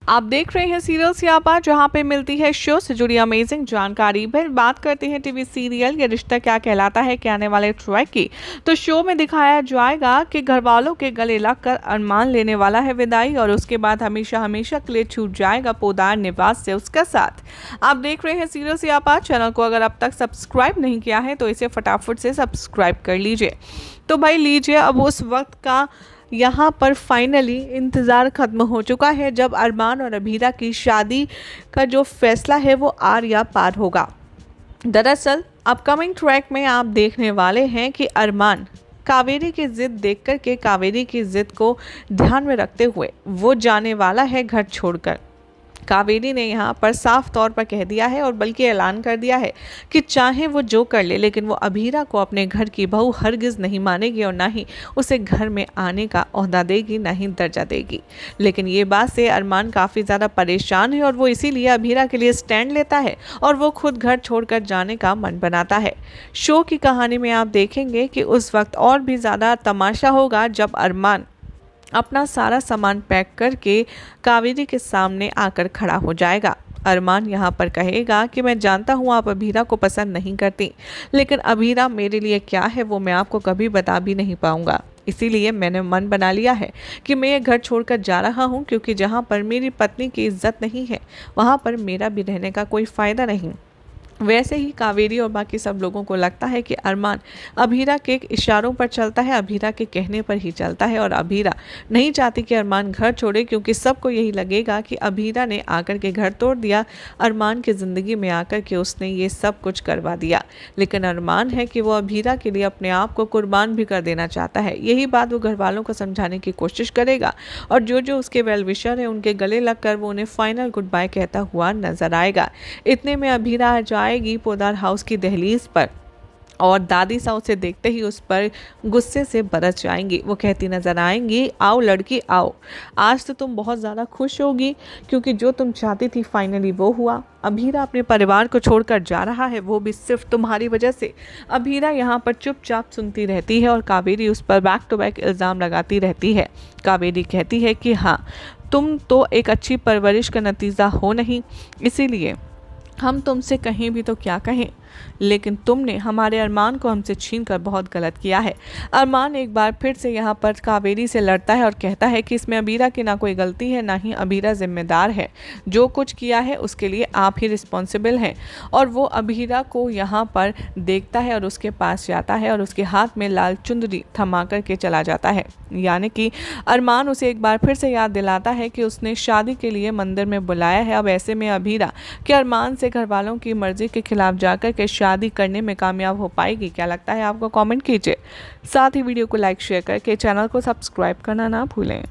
आप देख रहे हैं सीरियल सियापा, जहां पे मिलती है शो से जुड़ी अमेजिंग जानकारी। फिर बात करते हैं टीवी सीरियल ये रिश्ता क्या कहलाता है के आने वाले ट्रैक की। तो शो में दिखाया जाएगा कि घर वालों के गले लगकर अरमान लेने वाला है विदाई, और उसके बाद हमेशा हमेशा के लिए छूट जाएगा पोदार निवास से उसका साथ। आप देख रहे हैं सीरियल सियापा। चैनल को अगर अब तक सब्सक्राइब नहीं किया है तो इसे फटाफट से सब्सक्राइब कर लीजिए। तो भाई लीजिए, अब उस वक्त का यहाँ पर फाइनली इंतज़ार ख़त्म हो चुका है जब अरमान और अभीरा की शादी का जो फैसला है वो आर या पार होगा। दरअसल अपकमिंग ट्रैक में आप देखने वाले हैं कि अरमान कावेरी की ज़िद देख कर के कावेरी की ज़िद को ध्यान में रखते हुए वो जाने वाला है घर छोड़कर। कावेरी ने यहाँ पर साफ तौर पर कह दिया है और बल्कि ऐलान कर दिया है कि चाहे वो जो कर ले, लेकिन वो अभीरा को अपने घर की बहू हरगिज़ नहीं मानेगी और ना ही उसे घर में आने का ओहदा देगी, ना ही दर्जा देगी। लेकिन ये बात से अरमान काफ़ी ज़्यादा परेशान है और वो इसीलिए अभीरा के लिए स्टैंड लेता है और वो खुद घर छोड़कर जाने का मन बनाता है। शो की कहानी में आप देखेंगे कि उस वक्त और भी ज़्यादा तमाशा होगा जब अरमान अपना सारा सामान पैक करके कावेरी के सामने आकर खड़ा हो जाएगा। अरमान यहाँ पर कहेगा कि मैं जानता हूँ आप अभीरा को पसंद नहीं करती, लेकिन अभीरा मेरे लिए क्या है वो मैं आपको कभी बता भी नहीं पाऊँगा। इसीलिए मैंने मन बना लिया है कि मैं ये घर छोड़कर जा रहा हूँ, क्योंकि जहाँ पर मेरी पत्नी की इज्जत नहीं है वहाँ पर मेरा भी रहने का कोई फ़ायदा नहीं। वैसे ही कावेरी और बाकी सब लोगों को लगता है कि अरमान अभीरा के इशारों पर चलता है, अभीरा के कहने पर ही चलता है, और अभीरा नहीं चाहती कि अरमान घर छोड़े, क्योंकि सबको यही लगेगा कि अभीरा ने आकर के घर तोड़ दिया, अरमान की ज़िंदगी में आकर के उसने ये सब कुछ करवा दिया। लेकिन अरमान है कि वो अभीरा के लिए अपने आप को कुर्बान भी कर देना चाहता है। यही बात वो घर वालों को समझाने की कोशिश करेगा और जो जो उसके वेल विशर है उनके गले लगकर वो उन्हें फाइनल गुड बाय कहता हुआ नजर आएगा। इतने में अभीरा आ जाएगी पोदार हाउस की दहलीज पर और दादी सा उसे देखते ही उस पर गुस्से से बरस जाएंगी। वो कहती नजर आएंगी, आओ लड़की आओ, आज तो तुम बहुत ज़्यादा खुश होगी क्योंकि जो तुम चाहती थी फाइनली वो हुआ। अभीरा अपने परिवार को छोड़कर जा रहा है, वो भी सिर्फ तुम्हारी वजह से। अभीरा यहाँ पर चुपचाप सुनती रहती है और कावेरी उस पर बैक टू बैक इल्ज़ाम लगाती रहती है। कावेरी कहती है कि हाँ, तुम तो एक अच्छी परवरिश का नतीजा हो नहीं, इसीलिए हम तुमसे कहीं भी तो क्या कहें, लेकिन तुमने हमारे अरमान को हमसे छीन कर बहुत गलत किया है। अरमान एक बार फिर से यहाँ पर कावेरी से लड़ता है और कहता है कि इसमें अभीरा की ना कोई गलती है, ना ही अभीरा जिम्मेदार है। जो कुछ किया है उसके लिए आप ही रिस्पॉन्सिबल हैं। और वो अभीरा को यहाँ पर देखता है और उसके पास जाता है और उसके हाथ में लाल चुंदरी थमा कर के चला जाता है। यानी कि अरमान उसे एक बार फिर से याद दिलाता है कि उसने शादी के लिए मंदिर में बुलाया है। अब ऐसे में अभीरा कि अरमान से घर वालों की मर्जी के खिलाफ जाकर के शादी करने में कामयाब हो पाएगी? क्या लगता है आपको? कमेंट कीजिए। साथ ही वीडियो को लाइक शेयर करके चैनल को सब्सक्राइब करना ना भूलें।